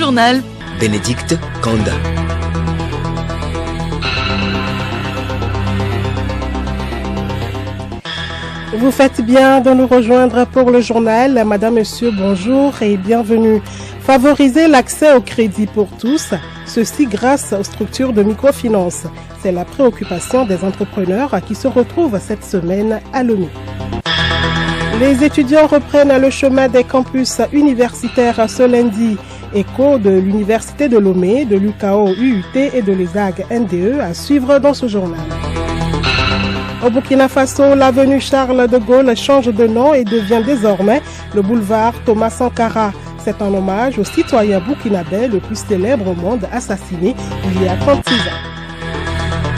journal. Bénédicte Kanda. Vous faites bien de nous rejoindre pour le journal. Madame, Monsieur, bonjour et bienvenue. Favoriser l'accès au crédit pour tous, ceci grâce aux structures de microfinance. C'est la préoccupation des entrepreneurs qui se retrouvent cette semaine à Lomé. Les étudiants reprennent le chemin des campus universitaires ce lundi. Écho de l'Université de Lomé, de l'UKO UUT et de l'ESAG NDE à suivre dans ce journal. Au Burkina Faso, l'avenue Charles de Gaulle change de nom et devient désormais le boulevard Thomas Sankara. C'est un hommage au citoyen burkinabé le plus célèbre au monde assassiné il y a 36 ans.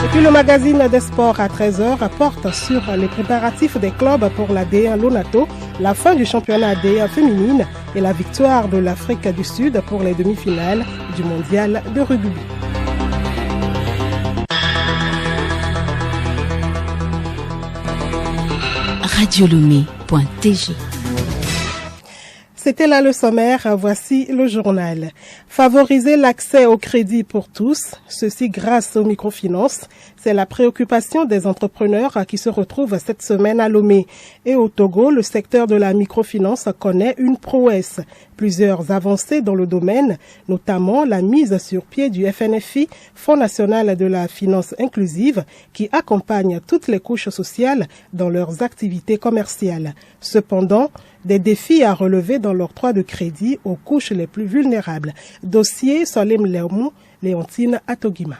Et puis le magazine des sports à 13h porte sur les préparatifs des clubs pour la D1 Lonato, la fin du championnat D1 féminine et la victoire de l'Afrique du Sud pour les demi-finales du mondial de rugby. Radiolomé.tg. C'était là le sommaire, voici le journal. Favoriser l'accès au crédit pour tous, ceci grâce aux microfinances, c'est la préoccupation des entrepreneurs qui se retrouvent cette semaine à Lomé. Et au Togo, le secteur de la microfinance connaît une prouesse. Plusieurs avancées dans le domaine, notamment la mise sur pied du FNFI, Fonds national de la finance inclusive, qui accompagne toutes les couches sociales dans leurs activités commerciales. Cependant, des défis à relever dans l'octroi de crédit aux couches les plus vulnérables. Dossier Solem Léomou, Léontine Atogima.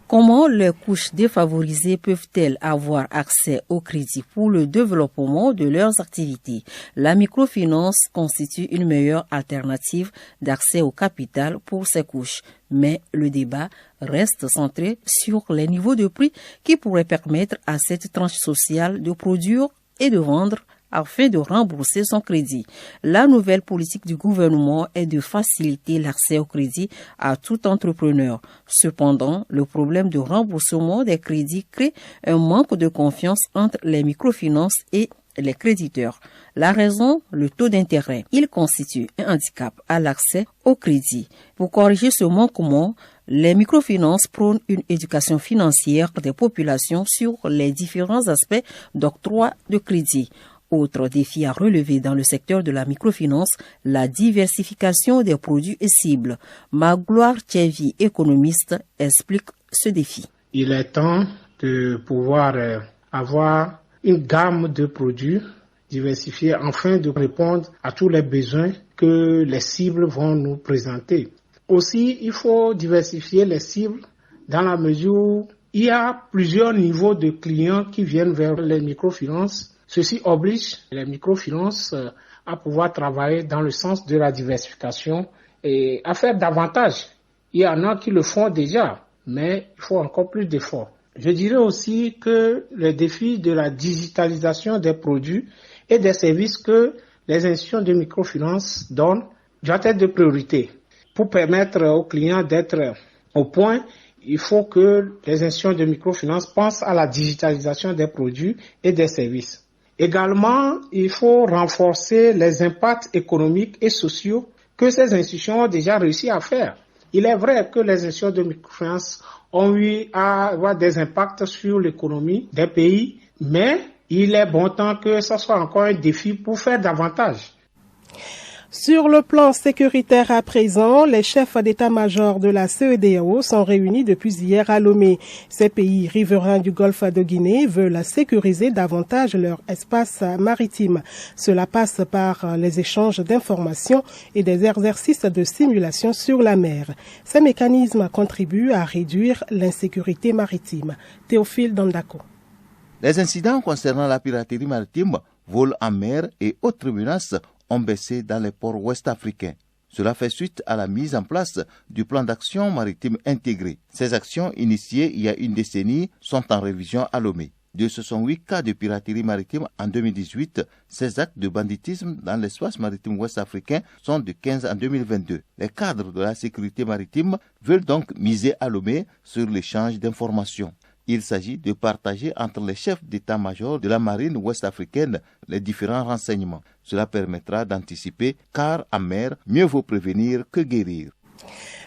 Comment les couches défavorisées peuvent-elles avoir accès au crédit pour le développement de leurs activités? La microfinance constitue une meilleure alternative d'accès au capital pour ces couches. Mais le débat reste centré sur les niveaux de prix qui pourraient permettre à cette tranche sociale de produire et de vendre afin de rembourser son crédit. La nouvelle politique du gouvernement est de faciliter l'accès au crédit à tout entrepreneur. Cependant, le problème de remboursement des crédits crée un manque de confiance entre les microfinances et les créditeurs. La raison, le taux d'intérêt. Il constitue un handicap à l'accès au crédit. Pour corriger ce manquement, les microfinances prônent une éducation financière des populations sur les différents aspects d'octroi de crédit. Autre défi à relever dans le secteur de la microfinance, la diversification des produits et cibles. Magloire Tchevi, économiste, explique ce défi. Il est temps de pouvoir avoir une gamme de produits diversifiés afin de répondre à tous les besoins que les cibles vont nous présenter. Aussi, il faut diversifier les cibles dans la mesure où il y a plusieurs niveaux de clients qui viennent vers les microfinances. Ceci oblige les microfinances à pouvoir travailler dans le sens de la diversification et à faire davantage. Il y en a qui le font déjà, mais il faut encore plus d'efforts. Je dirais aussi que le défi de la digitalisation des produits et des services que les institutions de microfinance donnent doit être de priorité. Pour permettre aux clients d'être au point, il faut que les institutions de microfinance pensent à la digitalisation des produits et des services. Également, il faut renforcer les impacts économiques et sociaux que ces institutions ont déjà réussi à faire. Il est vrai que les institutions de microfinance ont eu à avoir des impacts sur l'économie des pays, mais il est bon temps que ce soit encore un défi pour faire davantage. Sur le plan sécuritaire à présent, les chefs d'état-major de la CEDEAO sont réunis depuis hier à Lomé. Ces pays riverains du golfe de Guinée veulent sécuriser davantage leur espace maritime. Cela passe par les échanges d'informations et des exercices de simulation sur la mer. Ces mécanismes contribuent à réduire l'insécurité maritime. Théophile Dandako. Les incidents concernant la piraterie maritime, vols en mer et autres menaces ont baissé dans les ports ouest-africains. Cela fait suite à la mise en place du plan d'action maritime intégré. Ces actions, initiées il y a une décennie, sont en révision à Lomé. De 68 cas de piraterie maritime en 2018, ces actes de banditisme dans l'espace maritime ouest-africain sont de 15 en 2022. Les cadres de la sécurité maritime veulent donc miser à Lomé sur l'échange d'informations. Il s'agit de partager entre les chefs d'état-major de la marine ouest-africaine les différents renseignements. Cela permettra d'anticiper, car en mer, mieux vaut prévenir que guérir.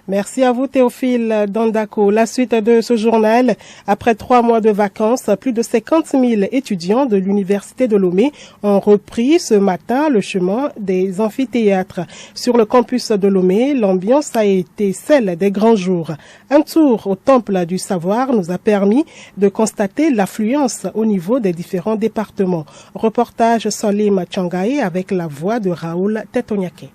Merci à vous Théophile Dandako. La suite de ce journal, après 3 mois de vacances, plus de 50 000 étudiants de l'Université de Lomé ont repris ce matin le chemin des amphithéâtres. Sur le campus de Lomé, l'ambiance a été celle des grands jours. Un tour au Temple du Savoir nous a permis de constater l'affluence au niveau des différents départements. Reportage Solim Tchangaï avec la voix de Raoul Tetoniake.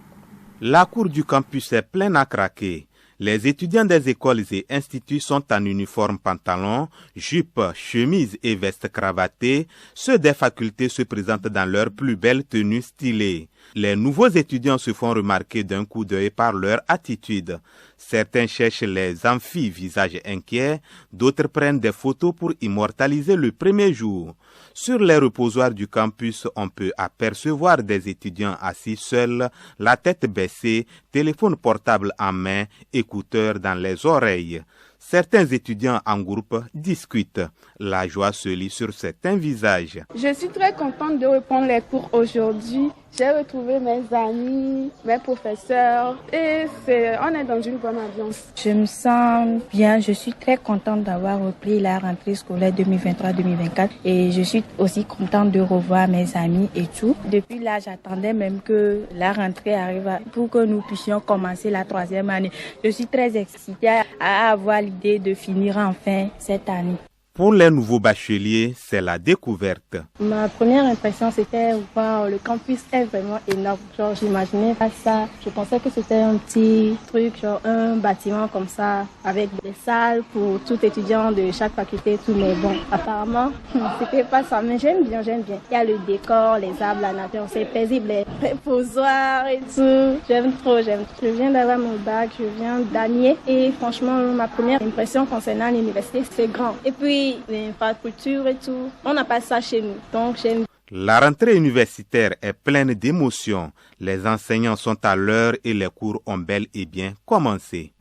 La cour du campus est pleine à craquer. Les étudiants des écoles et instituts sont en uniforme pantalon, jupe, chemise et veste cravatée. Ceux des facultés se présentent dans leur plus belle tenue stylée. Les nouveaux étudiants se font remarquer d'un coup d'œil par leur attitude. Certains cherchent les amphis, visage inquiet, d'autres prennent des photos pour immortaliser le premier jour. Sur les reposoirs du campus, on peut apercevoir des étudiants assis seuls, la tête baissée, téléphone portable en main, écouteurs dans les oreilles. Certains étudiants en groupe discutent. La joie se lit sur certains visages. Je suis très contente de reprendre les cours aujourd'hui. J'ai retrouvé mes amis, mes professeurs et on est dans une bonne ambiance. Je me sens bien, je suis très contente d'avoir repris la rentrée scolaire 2023-2024 et je suis aussi contente de revoir mes amis et tout. Depuis là, j'attendais même que la rentrée arrive pour que nous puissions commencer la 3e année. Je suis très excitée à avoir l'idée de finir enfin cette année. Pour les nouveaux bacheliers, c'est la découverte. Ma première impression, c'était wow, le campus est vraiment énorme. Genre, j'imaginais pas ça. Je pensais que c'était un petit truc, genre un bâtiment comme ça, avec des salles pour tout étudiant de chaque faculté, tout. Mais bon, apparemment, c'était pas ça. Mais j'aime bien, j'aime bien. Il y a le décor, les arbres, la nature, c'est paisible, les reposoirs et tout. J'aime trop, j'aime trop. Je viens d'avoir mon bac, je viens d'Anier. Et franchement, ma première impression concernant l'université, c'est grand. Et puis, l'infrastructure et tout, on n'a pas ça chez nous, donc j'aime. La rentrée universitaire est pleine d'émotions. Les enseignants sont à l'heure et les cours ont bel et bien commencé.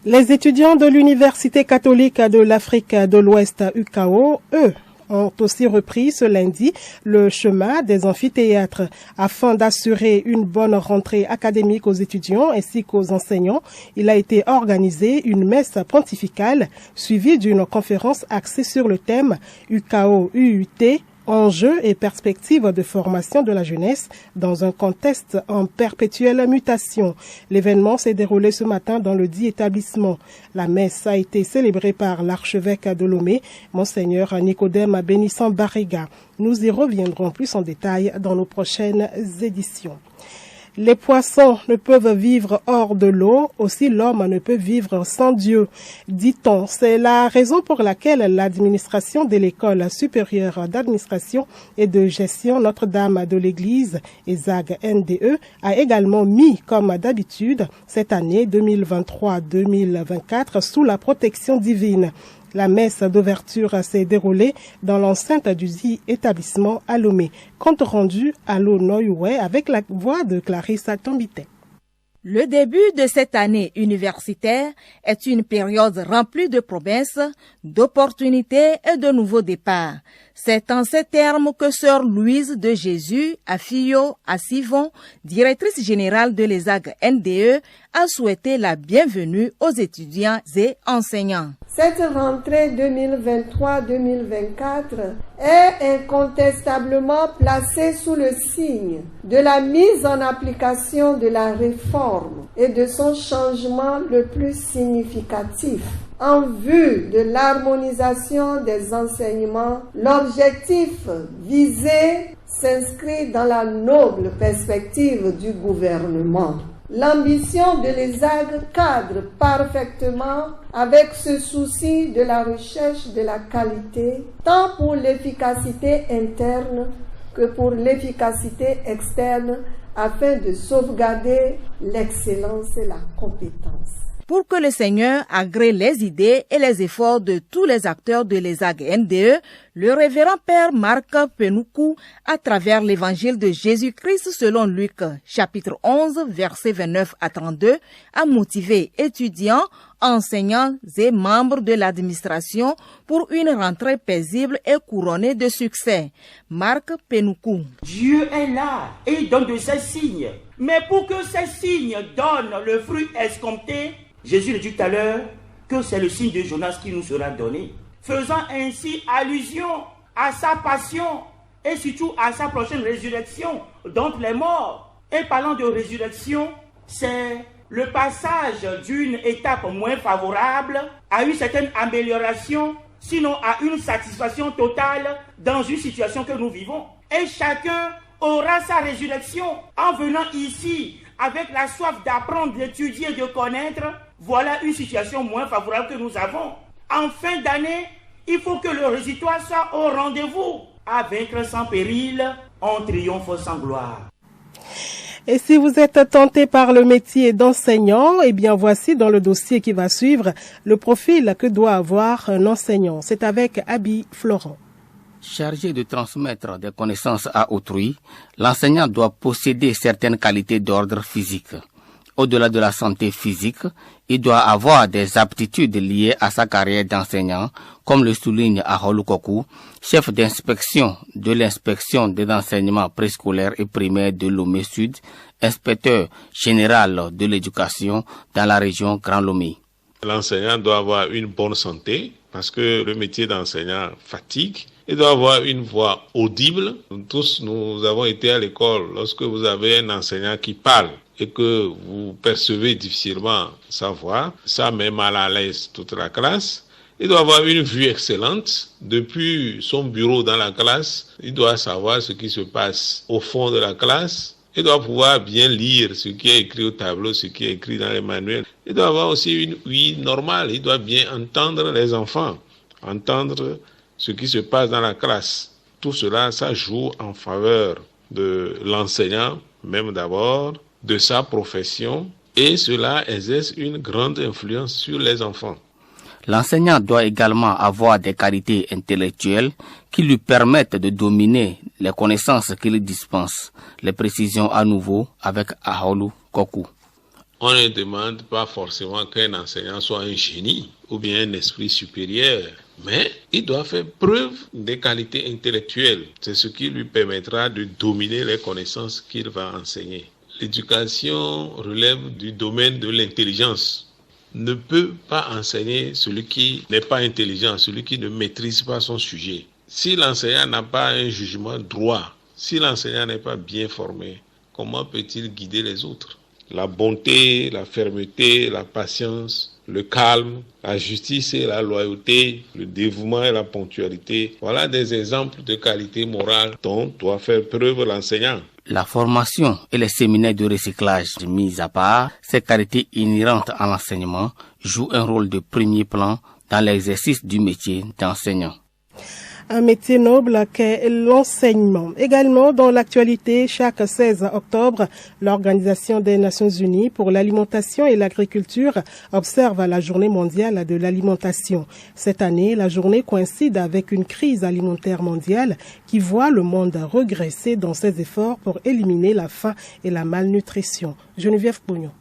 Les étudiants de l'Université catholique de l'Afrique de l'Ouest, UCAO, eux, ont aussi repris ce lundi le chemin des amphithéâtres afin d'assurer une bonne rentrée académique aux étudiants ainsi qu'aux enseignants. Il a été organisé une messe pontificale suivie d'une conférence axée sur le thème UCAO-UUT, enjeux et perspectives de formation de la jeunesse dans un contexte en perpétuelle mutation. L'événement s'est déroulé ce matin dans le dit établissement. La messe a été célébrée par l'archevêque de Lomé, Monseigneur Nicodème Bénissant Barriga. Nous y reviendrons plus en détail dans nos prochaines éditions. Les poissons ne peuvent vivre hors de l'eau, aussi l'homme ne peut vivre sans Dieu, dit-on. C'est la raison pour laquelle l'administration de l'École supérieure d'administration et de gestion Notre-Dame de l'Église, ESAG NDE, a également mis, comme d'habitude, cette année 2023-2024 sous la protection divine. La messe d'ouverture s'est déroulée dans l'enceinte du dit établissement à Lomé. Compte rendu à l'Onoyoué avec la voix de Clarissa Tombité. Le début de cette année universitaire est une période remplie de promesses, d'opportunités et de nouveaux départs. C'est en ces termes que sœur Louise de Jésus, Afio Assivon, directrice générale de l'ESAG NDE, a souhaité la bienvenue aux étudiants et enseignants. Cette rentrée 2023-2024 est incontestablement placée sous le signe de la mise en application de la réforme et de son changement le plus significatif. En vue de l'harmonisation des enseignements, l'objectif visé s'inscrit dans la noble perspective du gouvernement. L'ambition de l'ESAG cadre parfaitement avec ce souci de la recherche de la qualité, tant pour l'efficacité interne que pour l'efficacité externe, afin de sauvegarder l'excellence et la compétence. Pour que le Seigneur agrée les idées et les efforts de tous les acteurs de l'ESAG NDE, Le révérend père Marc Penoukou, à travers l'évangile de Jésus-Christ selon Luc, chapitre 11, versets 29 à 32, a motivé étudiants, enseignants et membres de l'administration pour une rentrée paisible et couronnée de succès. Marc Penoukou. Dieu est là et il donne de ces signes. Mais pour que ces signes donnent le fruit escompté, Jésus le dit tout à l'heure que c'est le signe de Jonas qui nous sera donné. Faisant ainsi allusion à sa passion et surtout à sa prochaine résurrection d'entre les morts. Et parlant de résurrection, c'est le passage d'une étape moins favorable à une certaine amélioration, sinon à une satisfaction totale dans une situation que nous vivons. Et chacun aura sa résurrection en venant ici avec la soif d'apprendre, d'étudier, de connaître. Voilà une situation moins favorable que nous avons. En fin d'année, il faut que le résultat soit au rendez-vous. À vaincre sans péril, on triomphe sans gloire. Et si vous êtes tenté par le métier d'enseignant, eh bien voici dans le dossier qui va suivre le profil que doit avoir un enseignant. C'est avec Abi Florent. Chargé de transmettre des connaissances à autrui, l'enseignant doit posséder certaines qualités d'ordre physique. Au-delà de la santé physique, il doit avoir des aptitudes liées à sa carrière d'enseignant, comme le souligne Aholu Kokou, chef d'inspection de l'inspection des enseignements préscolaires et primaires de Lomé Sud, inspecteur général de l'éducation dans la région Grand Lomé. L'enseignant doit avoir une bonne santé, parce que le métier d'enseignant fatigue. Il doit avoir une voix audible. Tous, nous avons été à l'école. Lorsque vous avez un enseignant qui parle et que vous percevez difficilement sa voix, ça met mal à l'aise toute la classe. Il doit avoir une vue excellente. Depuis son bureau dans la classe, il doit savoir ce qui se passe au fond de la classe. Il doit pouvoir bien lire ce qui est écrit au tableau, ce qui est écrit dans les manuels. Il doit avoir aussi une ouïe normale. Il doit bien entendre les enfants, entendre ce qui se passe dans la classe. Tout cela, ça joue en faveur de l'enseignant, même d'abord, de sa profession, et cela exerce une grande influence sur les enfants. L'enseignant doit également avoir des qualités intellectuelles qui lui permettent de dominer les connaissances qu'il dispense. Les précisions à nouveau avec Aholu Kokou. On ne demande pas forcément qu'un enseignant soit un génie ou bien un esprit supérieur, mais il doit faire preuve des qualités intellectuelles. C'est ce qui lui permettra de dominer les connaissances qu'il va enseigner. L'éducation relève du domaine de l'intelligence. Ne peut pas enseigner celui qui n'est pas intelligent, celui qui ne maîtrise pas son sujet. Si l'enseignant n'a pas un jugement droit, si l'enseignant n'est pas bien formé, comment peut-il guider les autres? La bonté, la fermeté, la patience, le calme, la justice et la loyauté, le dévouement et la ponctualité, voilà des exemples de qualités morales dont doit faire preuve l'enseignant. La formation et les séminaires de recyclage mis à part, ces qualités inhérentes à l'enseignement jouent un rôle de premier plan dans l'exercice du métier d'enseignant. Un métier noble qu'est l'enseignement. Également dans l'actualité, chaque 16 octobre, l'Organisation des Nations Unies pour l'alimentation et l'agriculture observe la Journée mondiale de l'alimentation. Cette année, la journée coïncide avec une crise alimentaire mondiale qui voit le monde regresser dans ses efforts pour éliminer la faim et la malnutrition. Geneviève Pognon.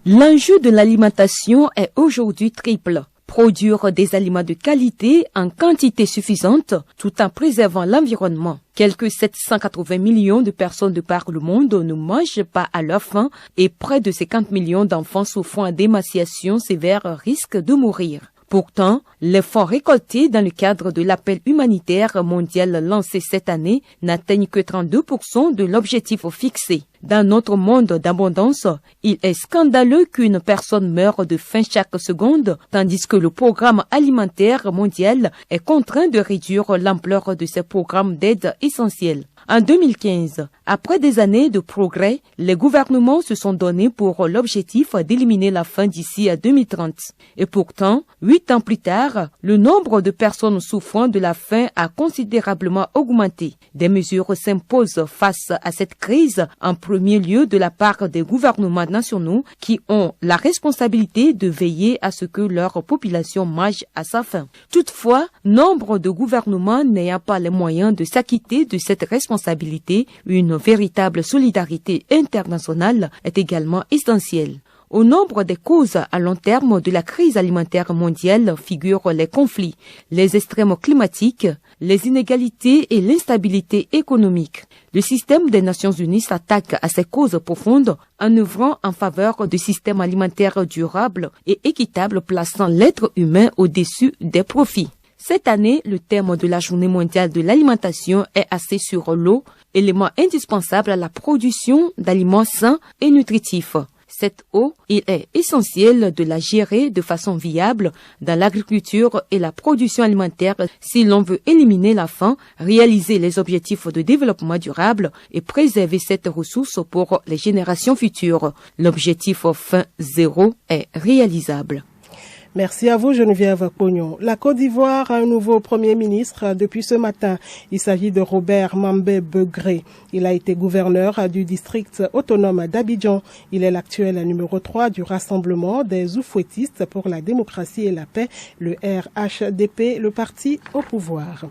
L'enjeu de l'alimentation est aujourd'hui triple. Produire des aliments de qualité en quantité suffisante tout en préservant l'environnement. Quelques 780 millions de personnes de par le monde ne mangent pas à leur faim et près de 50 millions d'enfants souffrant d'émaciation sévère risquent de mourir. Pourtant, les fonds récoltés dans le cadre de l'appel humanitaire mondial lancé cette année n'atteignent que 32% de l'objectif fixé. Dans notre monde d'abondance, il est scandaleux qu'une personne meure de faim chaque seconde, tandis que le programme alimentaire mondial est contraint de réduire l'ampleur de ses programmes d'aide essentiels. En 2015, après des années de progrès, les gouvernements se sont donnés pour l'objectif d'éliminer la faim d'ici à 2030. Et pourtant, 8 ans plus tard, le nombre de personnes souffrant de la faim a considérablement augmenté. Des mesures s'imposent face à cette crise, en premier lieu de la part des gouvernements nationaux qui ont la responsabilité de veiller à ce que leur population mange à sa faim. Toutefois, nombre de gouvernements n'ayant pas les moyens de s'acquitter de cette responsabilité, une véritable solidarité internationale est également essentielle. Au nombre des causes à long terme de la crise alimentaire mondiale figurent les conflits, les extrêmes climatiques, les inégalités et l'instabilité économique. Le système des Nations Unies s'attaque à ces causes profondes en œuvrant en faveur de systèmes alimentaires durables et équitables plaçant l'être humain au-dessus des profits. Cette année, le thème de la Journée mondiale de l'alimentation est axé sur l'eau, élément indispensable à la production d'aliments sains et nutritifs. Cette eau, il est essentiel de la gérer de façon viable dans l'agriculture et la production alimentaire si l'on veut éliminer la faim, réaliser les objectifs de développement durable et préserver cette ressource pour les générations futures. L'objectif faim zéro est réalisable. Merci à vous, Geneviève Pognon. La Côte d'Ivoire a un nouveau Premier ministre depuis ce matin. Il s'agit de Robert Mambé Begré. Il a été gouverneur du district autonome d'Abidjan. Il est l'actuel numéro 3 du Rassemblement des Oufouettistes pour la démocratie et la paix, le RHDP, le parti au pouvoir.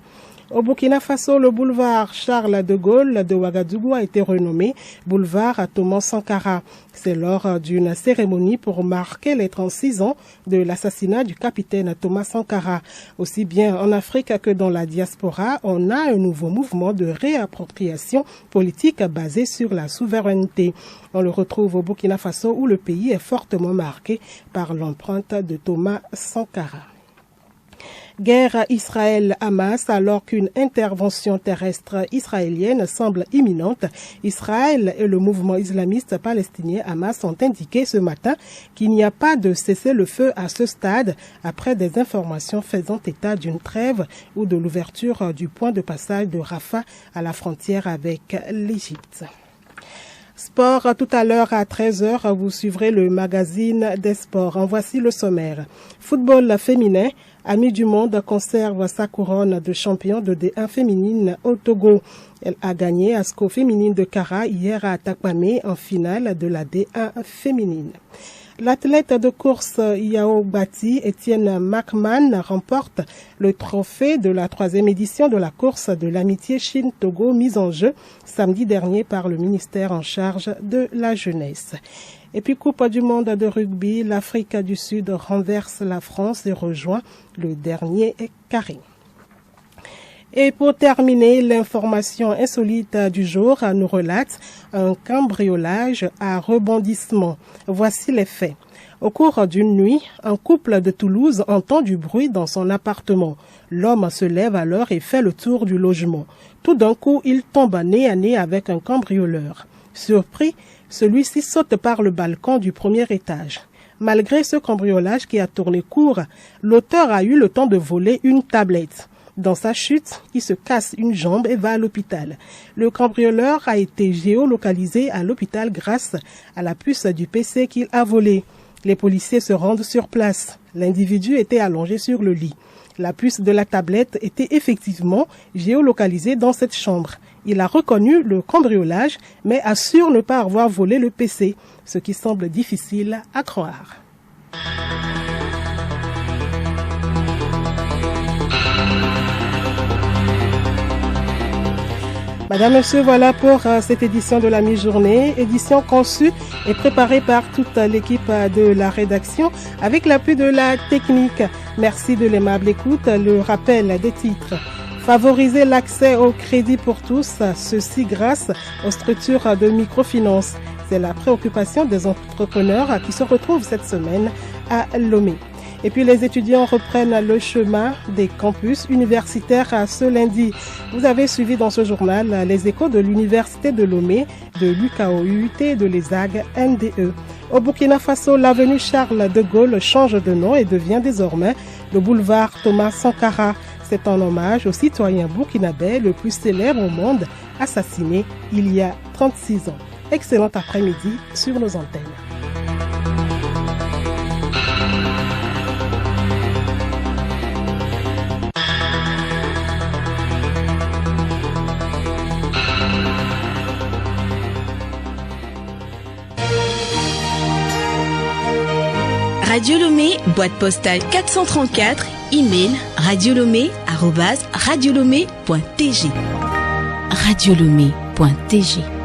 Au Burkina Faso, le boulevard Charles de Gaulle de Ouagadougou a été renommé boulevard Thomas Sankara. C'est lors d'une cérémonie pour marquer les 36 ans de l'assassinat du capitaine Thomas Sankara. Aussi bien en Afrique que dans la diaspora, on a un nouveau mouvement de réappropriation politique basé sur la souveraineté. On le retrouve au Burkina Faso où le pays est fortement marqué par l'empreinte de Thomas Sankara. Guerre Israël-Hamas alors qu'une intervention terrestre israélienne semble imminente. Israël et le mouvement islamiste palestinien Hamas ont indiqué ce matin qu'il n'y a pas de cessez-le-feu à ce stade après des informations faisant état d'une trêve ou de l'ouverture du point de passage de Rafah à la frontière avec l'Égypte. Sport, tout à l'heure à 13h, vous suivrez le magazine des sports. En voici le sommaire. Football féminin, Amis du Monde conserve sa couronne de champion de D1 féminine au Togo. Elle a gagné ASCO féminine de Kara hier à Takwame en finale de la D1 féminine. L'athlète de course Yao Bati, Étienne Macman, remporte le trophée de la 3e édition de la course de l'amitié Chine-Togo mise en jeu samedi dernier par le ministère en charge de la jeunesse. Et puis Coupe du monde de rugby, l'Afrique du Sud renverse la France et rejoint le dernier carré. Et pour terminer, l'information insolite du jour nous relate un cambriolage à rebondissement. Voici les faits. Au cours d'une nuit, un couple de Toulouse entend du bruit dans son appartement. L'homme se lève alors et fait le tour du logement. Tout d'un coup, il tombe nez à nez avec un cambrioleur. Surpris, celui-ci saute par le balcon du premier étage. Malgré ce cambriolage qui a tourné court, l'auteur a eu le temps de voler une tablette. Dans sa chute, il se casse une jambe et va à l'hôpital. Le cambrioleur a été géolocalisé à l'hôpital grâce à la puce du PC qu'il a volé. Les policiers se rendent sur place. L'individu était allongé sur le lit. La puce de la tablette était effectivement géolocalisée dans cette chambre. Il a reconnu le cambriolage, mais assure ne pas avoir volé le PC, ce qui semble difficile à croire. Madame, Monsieur, voilà pour cette édition de la mi-journée, édition conçue et préparée par toute l'équipe de la rédaction avec l'appui de la technique. Merci de l'aimable écoute. Le rappel des titres. Favoriser l'accès au crédit pour tous, ceci grâce aux structures de microfinance. C'est la préoccupation des entrepreneurs qui se retrouvent cette semaine à Lomé. Et puis les étudiants reprennent le chemin des campus universitaires ce lundi. Vous avez suivi dans ce journal les échos de l'université de Lomé, de l'UKOUT et de l'ESAG NDE. Au Burkina Faso, l'avenue Charles de Gaulle change de nom et devient désormais le boulevard Thomas Sankara. C'est en hommage au citoyen burkinabé le plus célèbre au monde, assassiné il y a 36 ans. Excellent après-midi sur nos antennes. Radio Lomé, boîte postale 434, email radiolomé@radiolomé.tg. radiolomé.tg